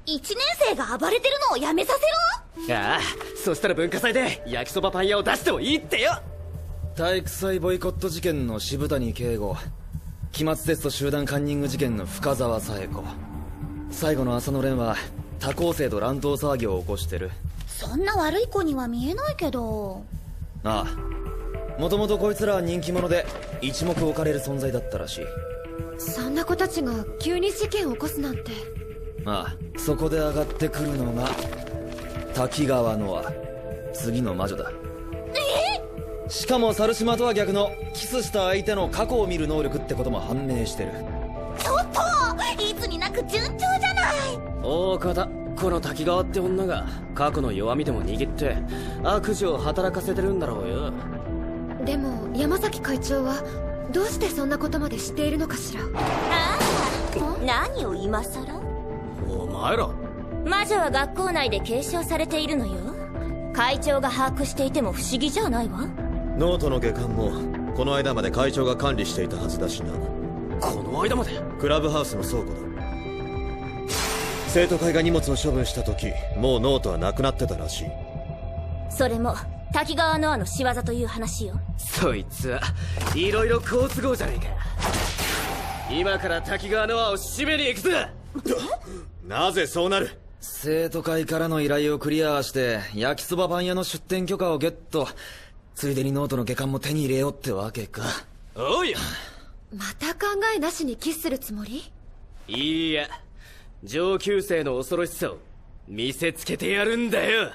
一年生が暴れてるのをやめさせろ。ああ、そしたら文化祭で焼きそばパン屋を出してもいいってよ。体育祭ボイコット事件の渋谷圭吾、期末テスト集団カンニング事件の深澤紗恵子、最後の浅野蓮は他校生と乱闘騒ぎを起こしてる。そんな悪い子には見えないけど。ああ、もともとこいつらは人気者で一目置かれる存在だったらしい。そんな子たちが急に事件を起こすなんて。ああ、そこで上がってくるのが滝川ノア、次の魔女だ。しかも猿島とは逆のキスした相手の過去を見る能力ってことも判明してる。ちょっといつになく順調じゃない。大方この滝川って女が過去の弱みでも握って悪事を働かせてるんだろうよ。でも山崎会長はどうしてそんなことまで知っているのかしら。ああ、何を今さら。お前ら、魔女は学校内で継承されているのよ。会長が把握していても不思議じゃないわ。ノートの下巻もこの間まで会長が管理していたはずだしな。この間まで。クラブハウスの倉庫だ。生徒会が荷物を処分した時、もうノートはなくなってたらしい。それも滝川ノアの仕業という話よ。そいつはいろいろ好都合じゃねえか。今から滝川ノアを締めに行くぜ。なぜそうなる。生徒会からの依頼をクリアして焼きそばパン屋の出店許可をゲット、ついでにノートの下巻も手に入れようってわけか。おい、また考えなしにキスするつもり？いいや、上級生の恐ろしさを見せつけてやるんだよ。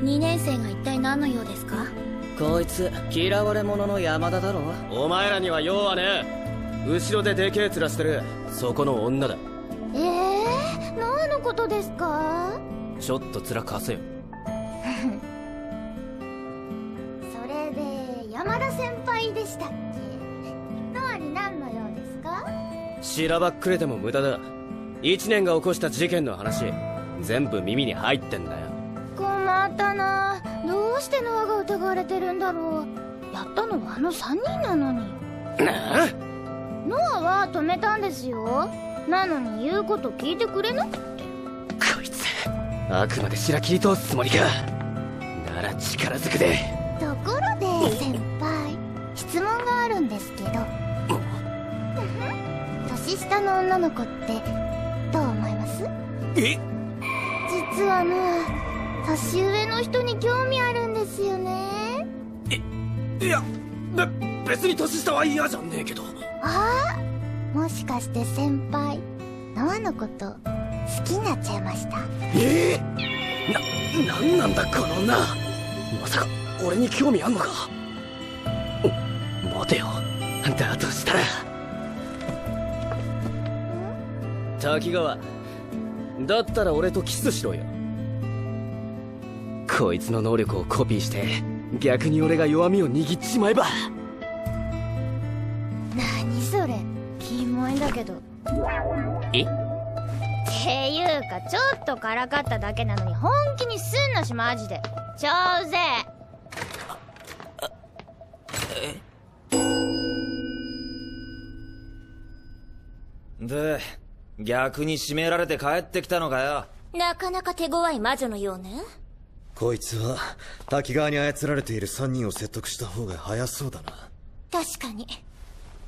2年生が一体何の用ですか？こいつ嫌われ者の山田だろ。お前らには用はねえ。後ろででけえ面してるそこの女だ。何のことですか？ちょっと面貸せよ。それで山田先輩でしたっけ？ノアに何の用ですか？しらばっくれても無駄だ。1年が起こした事件の話全部耳に入ってんだよ。困ったな。どうしてノアが疑われてるんだろう。やったのはあの3人なのに。ノアは止めたんですよ。なのに言うこと聞いてくれなくて。こいつあくまで白切り通すつもりか。なら力ずくで。ところで先輩、質問があるんですけど、年下の女の子ってどう思います？え？実はノア、年上の人に興味あるんですよね。いや、別に年下は嫌じゃねえけど。ああ、もしかして先輩、ノアのこと好きになっちゃいました？なんなんだこの女。まさか俺に興味あんのか？待てよ。だとしたら滝川、だったら俺とキスしろよ。こいつの能力をコピーして逆に俺が弱みを握っちまえば。何それ、キモいんだけど。え？っていうか、ちょっとからかっただけなのに本気にすんなし、マジで。超うぜえ。で、逆に締められて帰ってきたのかよ。なかなか手強い魔女のようね。こいつは滝川に操られている3人を説得した方が早そうだな。確かに。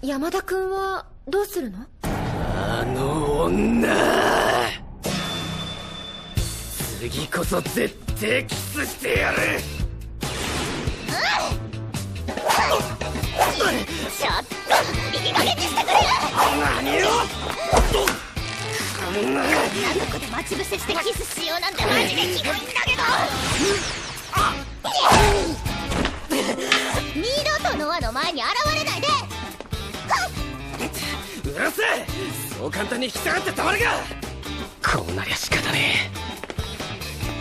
山田君はどうするの？あの女、次こそ絶対キスしてやる。ちょっといい加減にしてくれ。何をあの子で待ち伏せしてキスしようなんてマジでキモいんだけど。二度とノアの前に現れないで。うるせえ、そう簡単に引き下がってたまるか。こうなりゃ仕方ね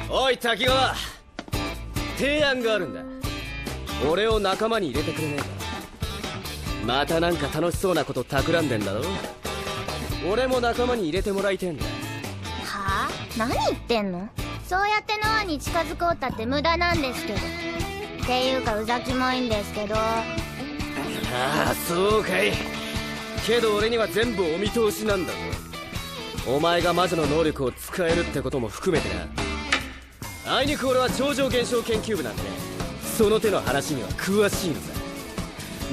え。おい滝川、提案があるんだ。俺を仲間に入れてくれねえか。またなんか楽しそうなこと企んでんだろ。俺も仲間に入れてもらいてえんだ。はあ？何言ってんの？そうやってノアに近づこうったって無駄なんですけど。っていうかうざきもいんですけど。ああ、そうかい。けど俺には全部お見通しなんだぞ。お前が魔女の能力を使えるってことも含めてな。あいにく俺は超常現象研究部なんで、その手の話には詳しいのさ。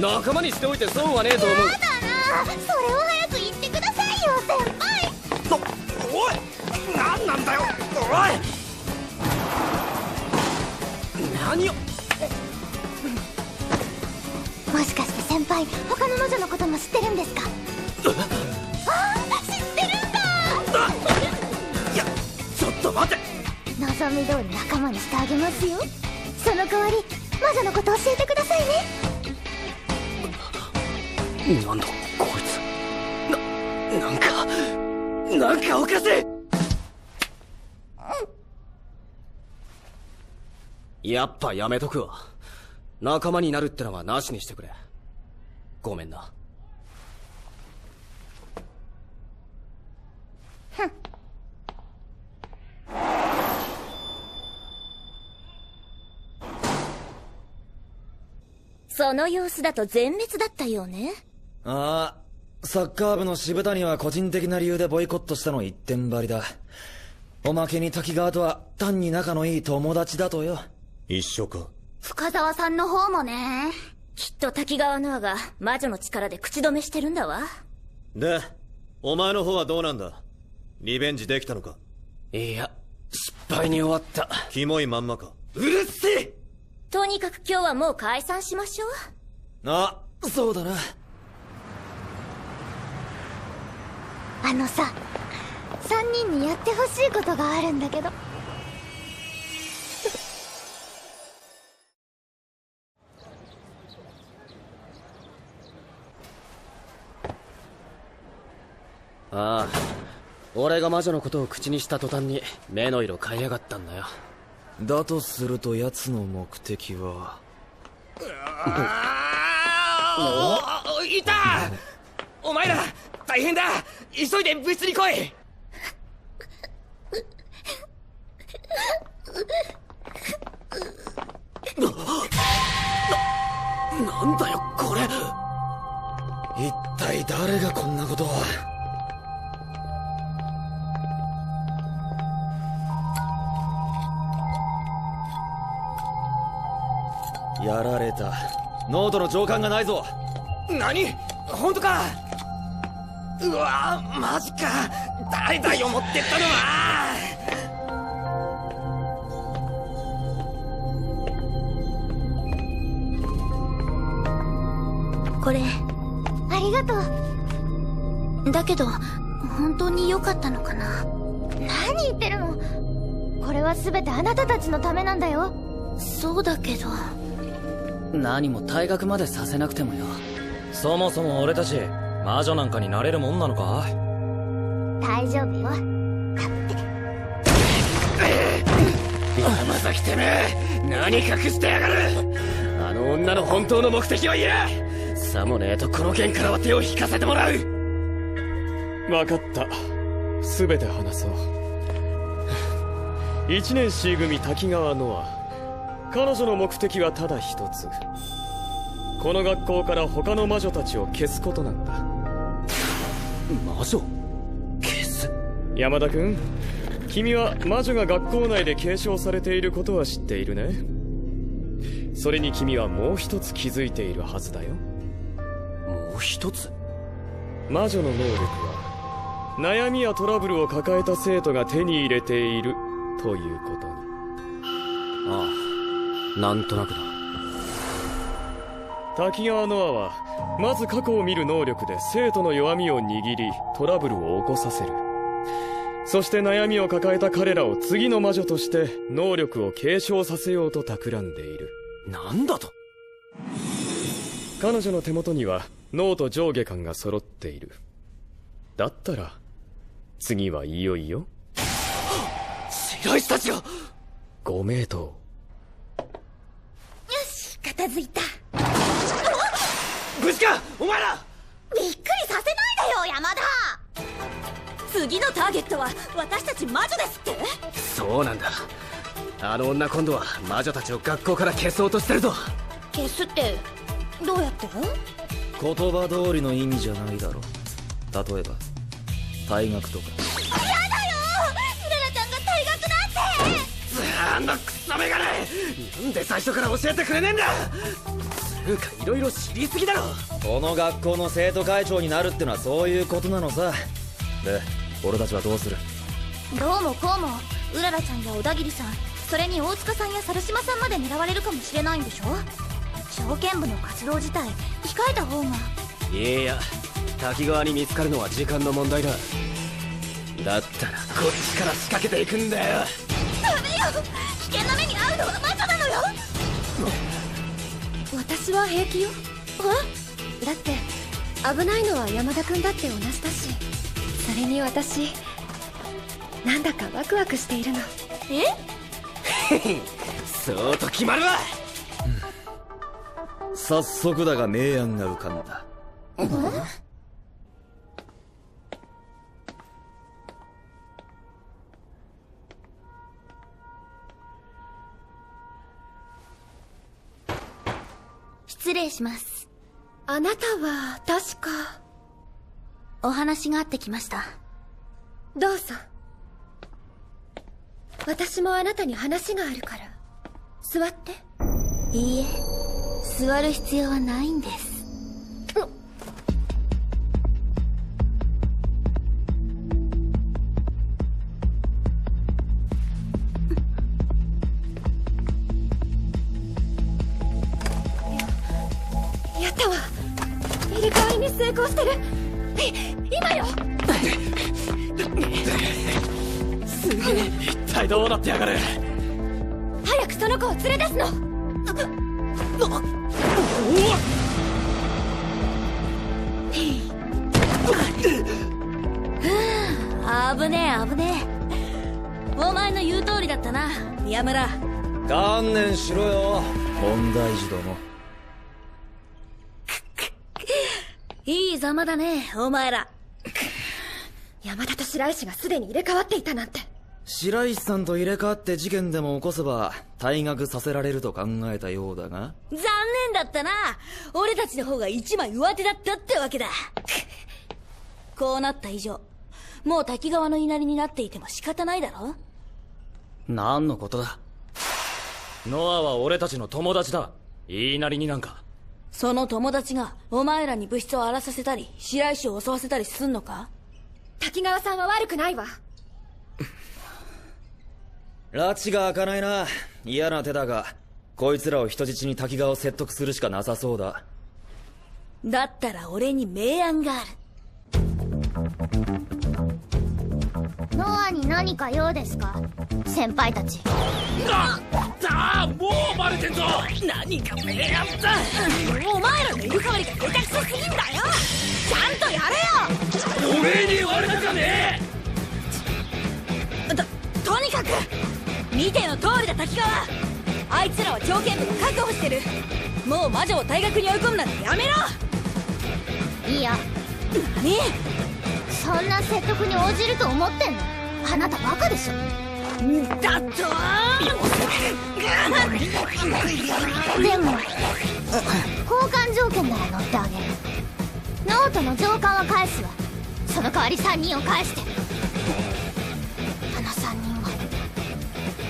仲間にしておいて損はねえと思う。やだな、それを早く言ってくださいよ、先輩。おい、何なんだよ、おい。何を。もしかして先輩、他の魔女のことも知ってるんですか？ああ、知ってるんだ。いや、ちょっと待て。望み通り仲間にしてあげますよ。その代わり魔女のこと教えてくださいね。なんだこいつ。なんかおかしい。やっぱやめとくわ。仲間になるってのはなしにしてくれ。ごめんな。その様子だと全滅だったようね。ああ、サッカー部の渋谷は個人的な理由でボイコットしたの一点張りだ。おまけに滝川とは単に仲のいい友達だとよ。一緒か。深澤さんの方もね。きっと滝川ノアが魔女の力で口止めしてるんだわ。で、お前の方はどうなんだ？リベンジできたのか？いや、失敗に終わった。キモいまんまか。うるせえ。とにかく今日はもう解散しましょう。あ、そうだな。あのさ、3人にやってほしいことがあるんだけど。ああ、俺が魔女のことを口にした途端に目の色変えやがったんだよ。だとすると奴の目的は。いた！お前ら大変だ。急いで部室に来い。なんだよこれ。一体誰がこんなことを。やられた。ノートの上巻がないぞ。何？本当か？うわ、マジか。誰だよ持ってったのは。これありがとう。だけど本当に良かったのかな。何言ってるの。これは全てあなたたちのためなんだよ。そうだけど。何も退学までさせなくてもよ。そもそも俺たち魔女なんかになれるもんなのか？大丈夫よ。だって山崎てめえ、何隠してやがる。あの女の本当の目的は言え。さもねえとこの件からは手を引かせてもらう。分かった。全て話そう。1年 C 組滝川ノア、彼女の目的はただ一つ。この学校から他の魔女たちを消すことなんだ。魔女消す？山田君、君は魔女が学校内で継承されていることは知っているね。それに君はもう一つ気づいているはずだよ。もう一つ？魔女の能力は悩みやトラブルを抱えた生徒が手に入れているということに。ああ、なんとなくだ。滝川ノアはまず過去を見る能力で生徒の弱みを握りトラブルを起こさせる。そして悩みを抱えた彼らを次の魔女として能力を継承させようと企んでいる。なんだと？彼女の手元には脳と上下巻が揃っている。だったら次はいよいよ白石たちが。ご名答。よし、片付いた。無事かお前ら。びっくりさせないでよ山田。次のターゲットは私たち魔女ですって。そうなんだ。あの女今度は魔女たちを学校から消そうとしてるぞ。消すってどうやって？言葉通りの意味じゃないだろ。例えば退学とか。やだよ、うららちゃんが退学なんて。あんなクソメガネ、なんで最初から教えてくれねえんだ。つうかいろいろ知りすぎだろ。この学校の生徒会長になるってのはそういうことなのさ。で俺たちはどうする？どうもこうもうららちゃんや小田切さん、それに大塚さんや猿島さんまで狙われるかもしれないんでしょ。証券部の活動自体控えた方が。いや、滝川に見つかるのは時間の問題だ。だったらこっちから仕掛けていくんだよ。ダメよ、危険な目に遭うのは魔女なのよ。私は平気よ。だって危ないのは山田君だって同じだし。それに私なんだかワクワクしているの。そうと決まるわ。早速だが明暗が浮かんだ。失礼します。あなたは確か。お話があってきました。どうぞ。私もあなたに話があるから座って。いいえ、座る必要はないんです。やったわ。入れ替わりに成功してる。今よ。すげえ、一体どうなってやがる。早くその子を連れ出すの。危ねえ危ねえ。お前の言う通りだったな宮村。観念しろよ問題児殿。いいざまだねお前ら。山田と白石がすでに入れ替わっていたなんて。白石さんと入れ替わって事件でも起こせば退学させられると考えたようだが。残念だったな。俺たちの方が一枚上手だったってわけだ。こうなった以上もう滝川の言いなりになっていても仕方ないだろ。何のことだ。ノアは俺たちの友達だ。言いなりになんか。その友達がお前らに部室を荒らさせたり白石を襲わせたりすんのか。滝川さんは悪くないわ。拉致が開かないな。嫌な手だがこいつらを人質に滝川を説得するしかなさそうだ。だったら俺に明暗がある。ノアに何か用ですか先輩たち。もうバレてんぞ。何か明暗だ。お前らの入れ替わりが下手くそすぎんだよ。ちゃんとやれよ。おめえに言われたかねとにかく見ての通りだ滝川。あいつらは条件部が確保してる。もう魔女を退学に追い込むなんてやめろ。いや、何？そんな説得に応じると思ってんの？あなたバカでしょ。だとでも交換条件なら乗ってあげる。ノートの上巻は返すわ。その代わり3人を返して。あの3人は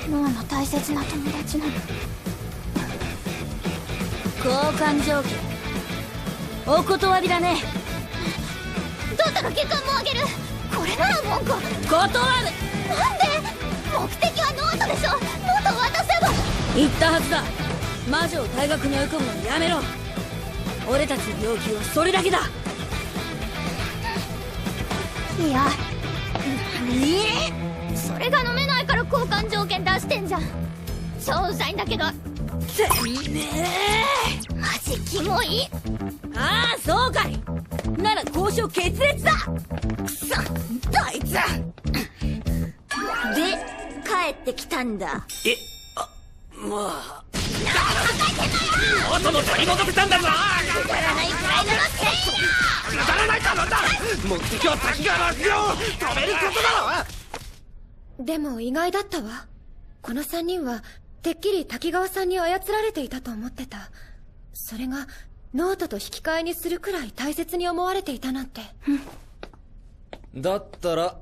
ノアの大切な友達なの。交換条件お断りだね。だったら月間もあげる。これなら文句は。断る。なんで？目的はノートでしょ。ノートを渡せば。言ったはずだ。魔女を退学に追い込むのやめろ。俺たちの要求はそれだけだ。いや、それが飲めないから交換条件出してんじゃん。超うざいんだけど。てめえ。マジキモい。ああ、そうかい。なら交渉決裂だ。くそ、あいつ。で、帰ってきたんだ。まあ元の取り戻せたんだぞ。くだらないくらいなのせいや。くだらないかなんだ。目的は滝川の悪行を止めることだろ。でも意外だったわ。この3人はてっきり滝川さんに操られていたと思ってた。それがノートと引き換えにするくらい大切に思われていたなんて。だったら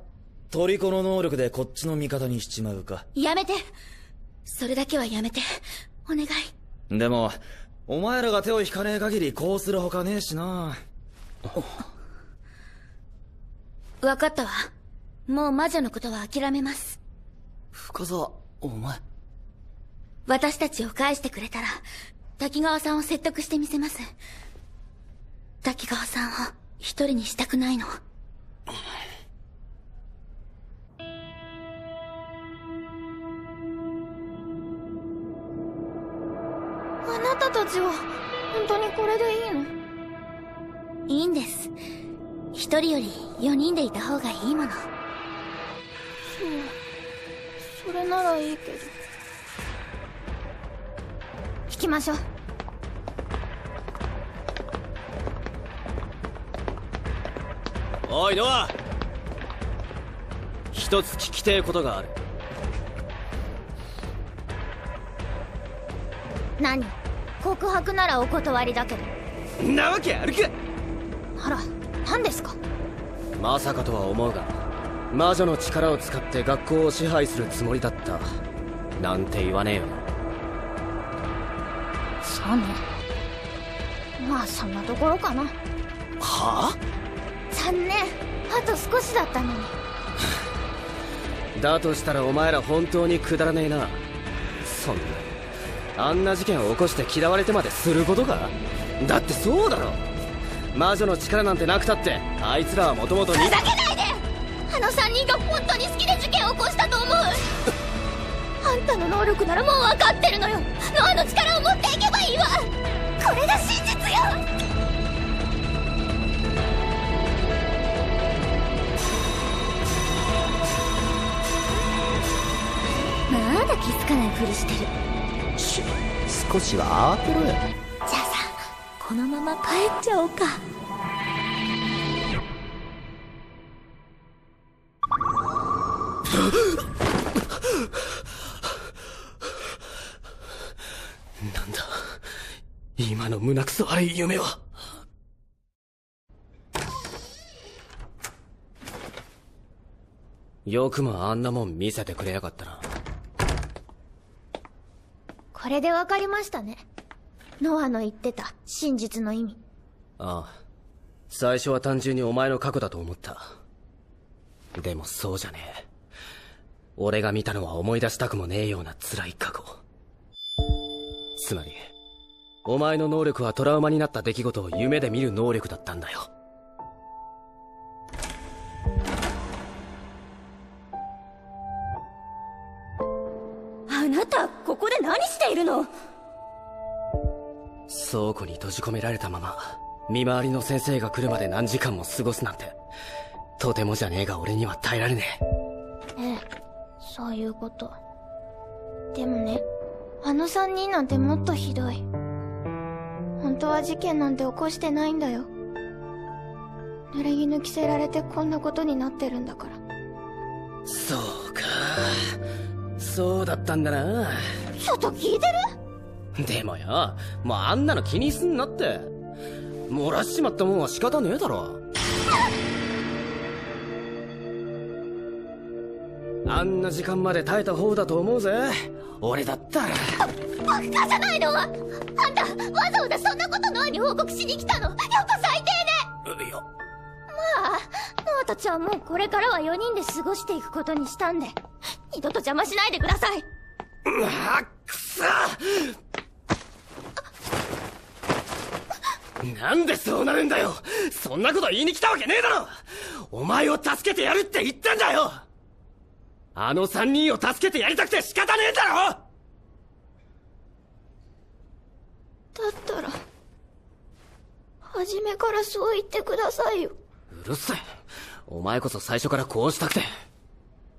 トリコの能力でこっちの味方にしちまうか。やめて。それだけはやめて。お願い。でもお前らが手を引かねえ限りこうするほかねえしな。分かったわ。もう魔女のことは諦めます。深澤、お前。私たちを返してくれたら滝川さんを説得してみせます。滝川さんを一人にしたくないの。あなたたちは本当にこれでいいの？いいんです。一人より4人でいた方がいいもの。それならいいけど。引きましょう。おいノア、一つ聞きてえことがある。何？告白ならお断りだけど。なわけあるか。あら、何ですか？まさかとは思うが、魔女の力を使って学校を支配するつもりだったなんて言わねえよな。そうね。まあそんなところかな。はあ？残念。あと少しだったのに。だとしたらお前ら本当にくだらねえな。そんなあんな事件を起こして嫌われてまですることか？だってそうだろ。魔女の力なんてなくたってあいつらはもともとに。ふざけないで。あの3人が本当に好きで事件を起こしたと思う。あんたの能力ならもう分かってるのよ。ノアの力を持っていけばいいわ。これが真実よ。まだ気づかないふりしてる。少しは慌てろよ。じゃあさ、このまま帰っちゃおうか。なんだ今の胸くそ悪い夢は。よくもあんなもん見せてくれやがったな。これで分かりましたね。ノアの言ってた真実の意味。ああ、最初は単純にお前の過去だと思った。でもそうじゃねえ。俺が見たのは思い出したくもねえような辛い過去。つまりお前の能力はトラウマになった出来事を夢で見る能力だったんだよ。あなた、ここで何しているの？倉庫に閉じ込められたまま見回りの先生が来るまで何時間も過ごすなんてとてもじゃねえが俺には耐えられねえ。ええ、そういうこと。でもね、あの3人なんてもっとひどい。本当は事件なんて起こしてないんだよ。濡れ衣着せられてこんなことになってるんだから。そうか、そうだったんだな。ちょっと聞いてる？でもよ、もうあんなの気にすんなって。漏らしちまったもんは仕方ねえだろ。あんな時間まで耐えた方だと思うぜ、俺だったら。バカじゃないの？あんたわざわざそんなことノアに報告しに来たの？やっぱ最低ね。いや、まあ、ノアたちはもうこれからは4人で過ごしていくことにしたんで、二度と邪魔しないでください。あっ、くそ！なんでそうなるんだよ。そんなこと言いに来たわけねえだろ。お前を助けてやるって言ったんだよ。あの3人を助けてやりたくて仕方ねえだろ。だったら初めからそう言ってくださいよ。うるせえ、お前こそ最初からこうしたくて。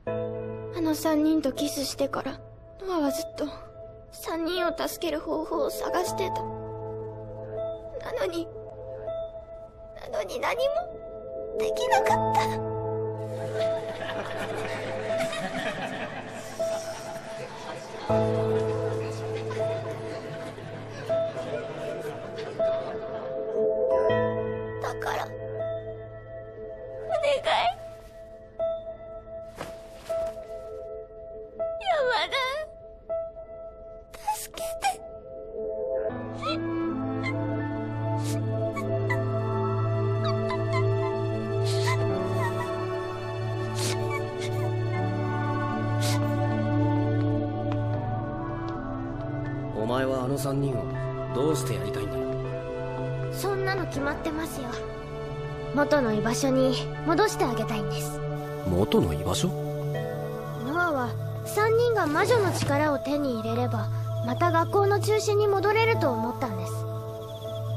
あの3人とキスしてからノアはずっと3人を助ける方法を探してた。なのに何もできなかった。だからお願い、山田、助けて。お前はあの3人をどうしてやりたいんだ？そんなの決まってますよ。元の居場所に戻してあげたいんです。元の居場所？ノアは3人が魔女の力を手に入れればまた学校の中心に戻れると思ったんです。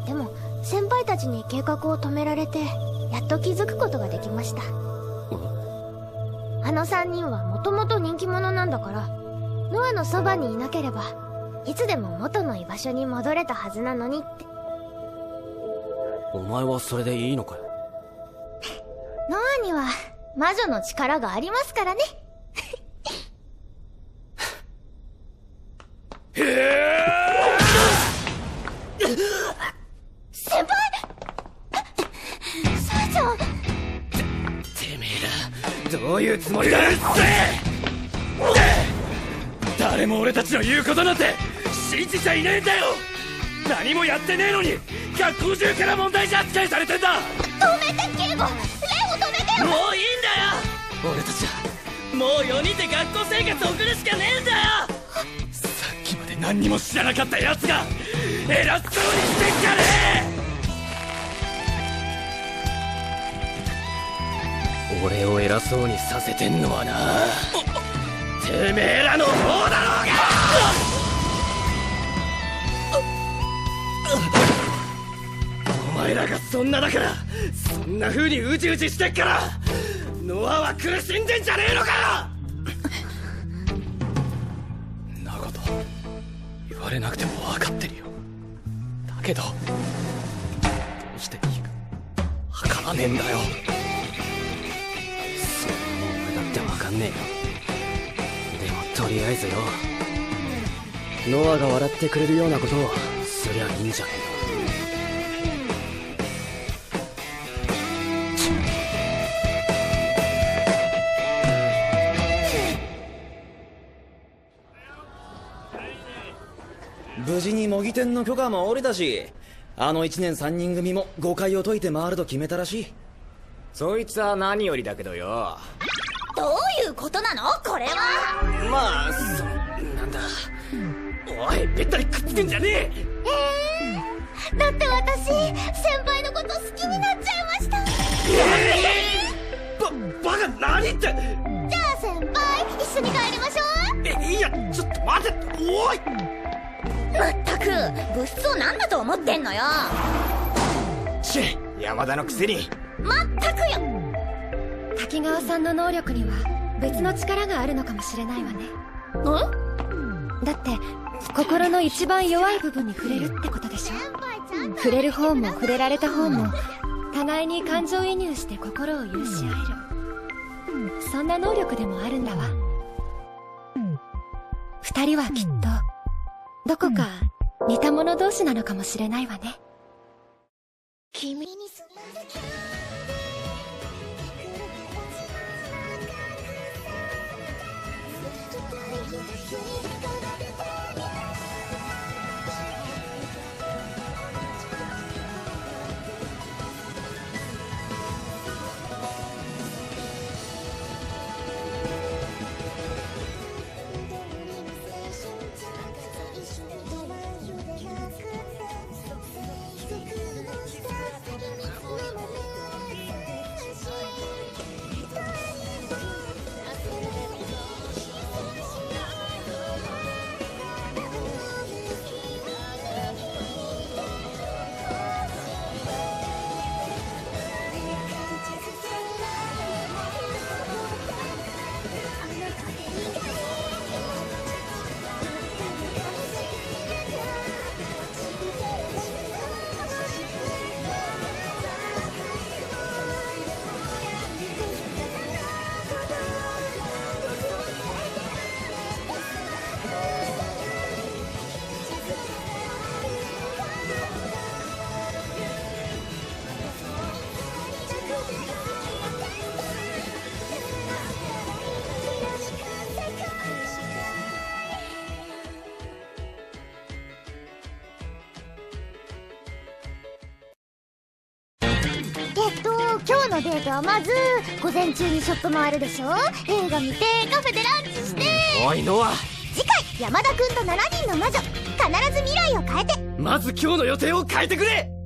でも先輩たちに計画を止められてやっと気づくことができました。あの3人はもともと人気者なんだから、ノアのそばにいなければいつでも元の居場所に戻れたはずなのにって。お前はそれでいいのかよ。ノアには魔女の力がありますからね。先輩！サイちゃん！てめえらどういうつもりだ？誰も俺たちの言うことなんて信じちゃいねえんだよ。何もやってねえのに学校中から問題児扱いされてんだ。止めて警護！レオ止めてよ！もういいんだよ。俺たちはもう4人で学校生活を送るしかねえんだよ。さっきまで何にも知らなかった奴が偉そうにしてんじゃねえ。俺を偉そうにさせてんのはな、てめえらの方だろうが。お前らがそんなだから、そんな風にうじうじしてっからノアは苦しんでんじゃねえのかよ。なこと言われなくても分かってるよ。だけどどうしていいか分からねえんだよ。そんな俺だって分かんねえよ。でもとりあえずよ、ノアが笑ってくれるようなことをすりゃいいんじゃねえの。無事に模擬店の許可も下りたし、あの1年3人組も誤解を解いて回ると決めたらしい。そいつは何よりだけどよ。どういうことなのこれは。まあなんだ。おい、べったりくっつくんじゃねえ。だって私先輩のこと好きになっちゃいました。バカ何言って。じゃあ先輩一緒に帰りましょう。いやちょっと待て。おい、まったく物質を何だと思ってんのよ。山田のくせに。まったくよ。滝川さんの能力には別の力があるのかもしれないわね。だって心の一番弱い部分に触れるってことでしょ。触れる方も触れられた方も互いに感情移入して心を許し合える、そんな能力でもあるんだわ。二人はきっとどこか似た者同士なのかもしれないわね。君に今日のデートはまず午前中にショップ回るでしょ、映画見てカフェでランチして、おいノア、次回山田くんと7人の魔女必ず未来を変えて。まず今日の予定を変えてくれ。